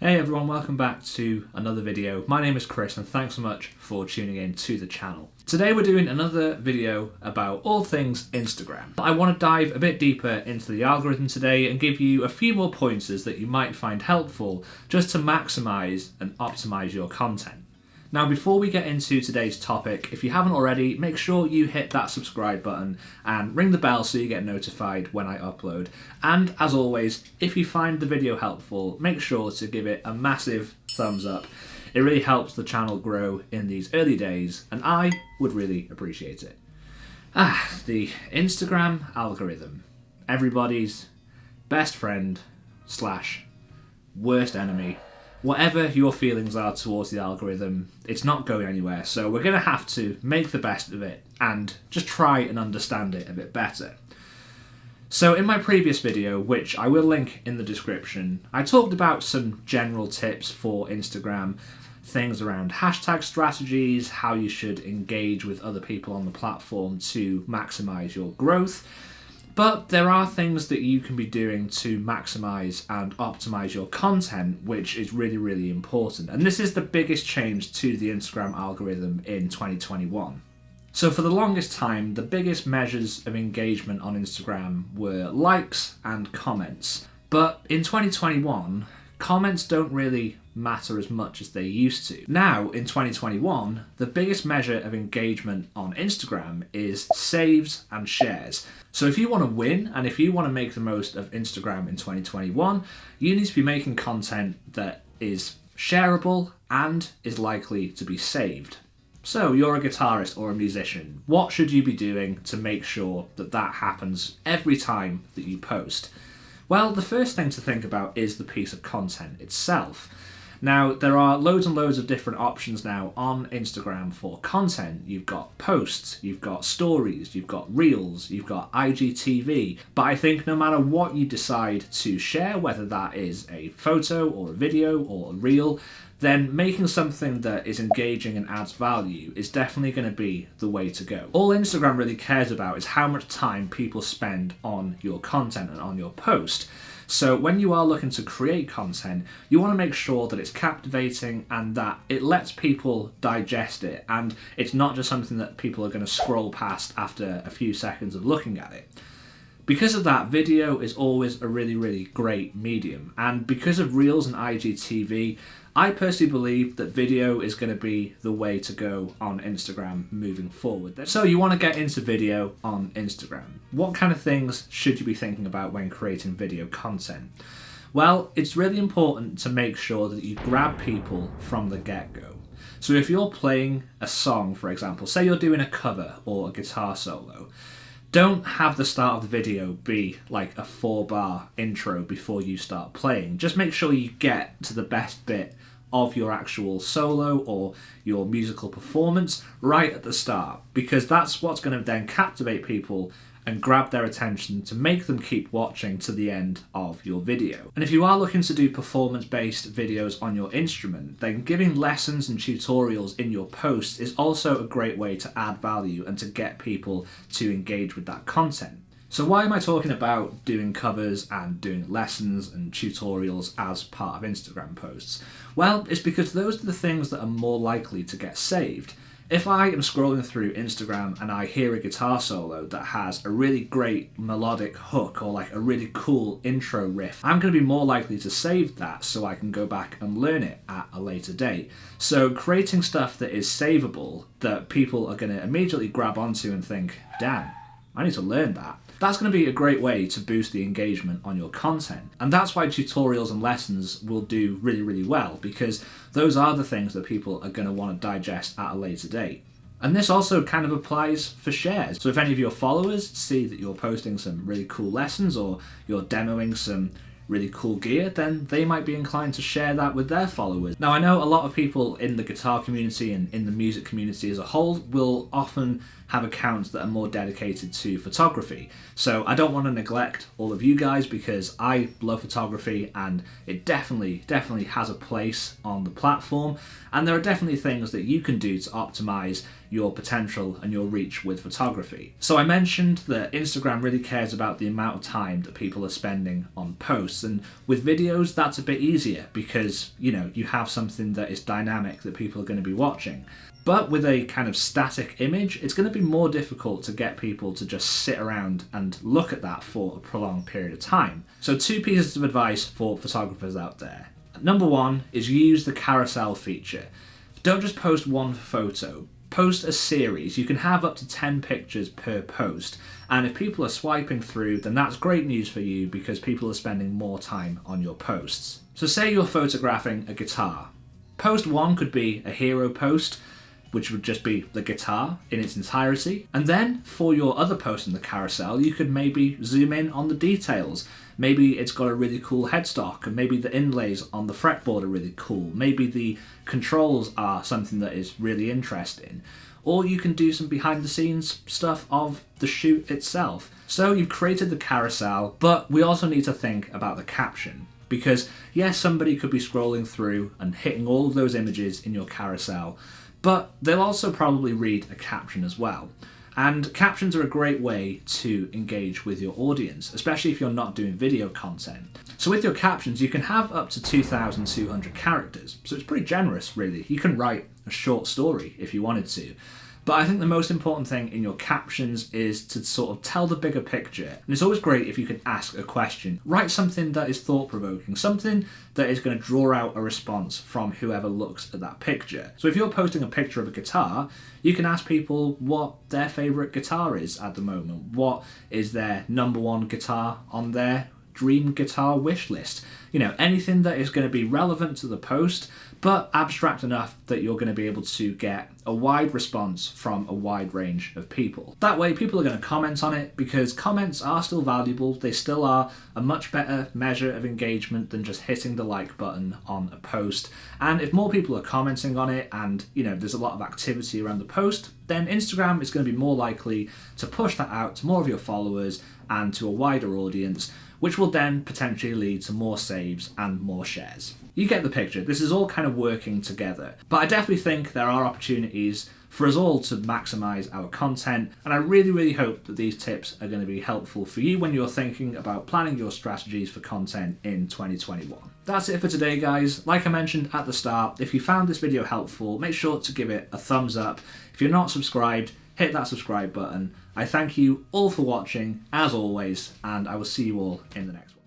Hey everyone, welcome back to another video. My name is Chris and thanks so much for tuning in to the channel. Today we're doing another video about all things Instagram. I want to dive a bit deeper into the algorithm today and give you a few more pointers that you might find helpful just to maximize and optimize your content. Now before we get into today's topic, if you haven't already, make sure you hit that subscribe button and ring the bell so you get notified when I upload. And as always, if you find the video helpful, make sure to give it a massive thumbs up. It really helps the channel grow in these early days and I would really appreciate it. The Instagram algorithm. Everybody's best friend / worst enemy. Whatever your feelings are towards the algorithm, it's not going anywhere, so we're going to have to make the best of it and just try and understand it a bit better. So in my previous video, which I will link in the description, I talked about some general tips for Instagram, things around hashtag strategies, how you should engage with other people on the platform to maximize your growth. But there are things that you can be doing to maximize and optimize your content, which is really, really important. And this is the biggest change to the Instagram algorithm in 2021. So for the longest time, the biggest measures of engagement on Instagram were likes and comments. But in 2021, comments don't really matter as much as they used to. Now, in 2021, the biggest measure of engagement on Instagram is saves and shares. So if you want to win and if you want to make the most of Instagram in 2021, you need to be making content that is shareable and is likely to be saved. So you're a guitarist or a musician. What should you be doing to make sure that that happens every time that you post? Well, the first thing to think about is the piece of content itself. Now, there are loads and loads of different options now on Instagram for content. You've got posts, you've got stories, you've got reels, you've got IGTV. But I think no matter what you decide to share, whether that is a photo or a video or a reel, then making something that is engaging and adds value is definitely going to be the way to go. All Instagram really cares about is how much time people spend on your content and on your post. So when you are looking to create content, you want to make sure that it's captivating and that it lets people digest it and it's not just something that people are going to scroll past after a few seconds of looking at it. Because of that, video is always a really, really great medium. And because of Reels and IGTV, I personally believe that video is going to be the way to go on Instagram moving forward. So you want to get into video on Instagram. What kind of things should you be thinking about when creating video content? Well, it's really important to make sure that you grab people from the get-go. So if you're playing a song, for example, say you're doing a cover or a guitar solo, don't have the start of the video be like a 4-bar intro before you start playing. Just make sure you get to the best bit of your actual solo or your musical performance right at the start, because that's what's going to then captivate people and grab their attention to make them keep watching to the end of your video. And if you are looking to do performance-based videos on your instrument, then giving lessons and tutorials in your posts is also a great way to add value and to get people to engage with that content. So why am I talking about doing covers and doing lessons and tutorials as part of Instagram posts? Well, it's because those are the things that are more likely to get saved. If I am scrolling through Instagram and I hear a guitar solo that has a really great melodic hook or like a really cool intro riff, I'm going to be more likely to save that so I can go back and learn it at a later date. So creating stuff that is savable, that people are going to immediately grab onto and think, damn, I need to learn that. That's going to be a great way to boost the engagement on your content. And that's why tutorials and lessons will do really, really well, because those are the things that people are going to want to digest at a later date. And this also kind of applies for shares. So if any of your followers see that you're posting some really cool lessons or you're demoing some really cool gear, then they might be inclined to share that with their followers. Now I know a lot of people in the guitar community and in the music community as a whole will often have accounts that are more dedicated to photography. So I don't want to neglect all of you guys, because I love photography and it definitely has a place on the platform, and there are definitely things that you can do to optimize your potential and your reach with photography. So I mentioned that Instagram really cares about the amount of time that people are spending on posts, and with videos that's a bit easier because you have something that is dynamic that people are going to be watching. But with a kind of static image, it's going to be more difficult to get people to just sit around and look at that for a prolonged period of time. So 2 pieces of advice for photographers out there. Number 1 is use the carousel feature. Don't just post one photo. Post a series. You can have up to 10 pictures per post, and if people are swiping through, then that's great news for you because people are spending more time on your posts. So say you're photographing a guitar. Post 1 could be a hero post, which would just be the guitar in its entirety. And then for your other post in the carousel, you could maybe zoom in on the details. Maybe it's got a really cool headstock, and maybe the inlays on the fretboard are really cool. Maybe the controls are something that is really interesting. Or you can do some behind the scenes stuff of the shoot itself. So you've created the carousel, but we also need to think about the caption. Because yes, somebody could be scrolling through and hitting all of those images in your carousel, but they'll also probably read a caption as well. And captions are a great way to engage with your audience, especially if you're not doing video content. So with your captions, you can have up to 2,200 characters. So it's pretty generous, really. You can write a short story if you wanted to. But I think the most important thing in your captions is to sort of tell the bigger picture. And it's always great if you can ask a question. Write something that is thought-provoking, something that is going to draw out a response from whoever looks at that picture. So if you're posting a picture of a guitar, you can ask people what their favourite guitar is at the moment. What is their number 1 guitar on their dream guitar wish list? Anything that is going to be relevant to the post, but abstract enough that you're going to be able to get a wide response from a wide range of people. That way people are going to comment on it, because comments are still valuable. They still are a much better measure of engagement than just hitting the like button on a post. And if more people are commenting on it and there's a lot of activity around the post, then Instagram is going to be more likely to push that out to more of your followers and to a wider audience, which will then potentially lead to more saves and more shares. You get the picture. This is all kind of working together. But I definitely think there are opportunities for us all to maximize our content, and I really hope that these tips are going to be helpful for you when you're thinking about planning your strategies for content in 2021. That's it for today, guys. Like I mentioned at the start, if you found this video helpful, make sure to give it a thumbs up. If you're not subscribed, hit that subscribe button. I thank you all for watching, as always, and I will see you all in the next one.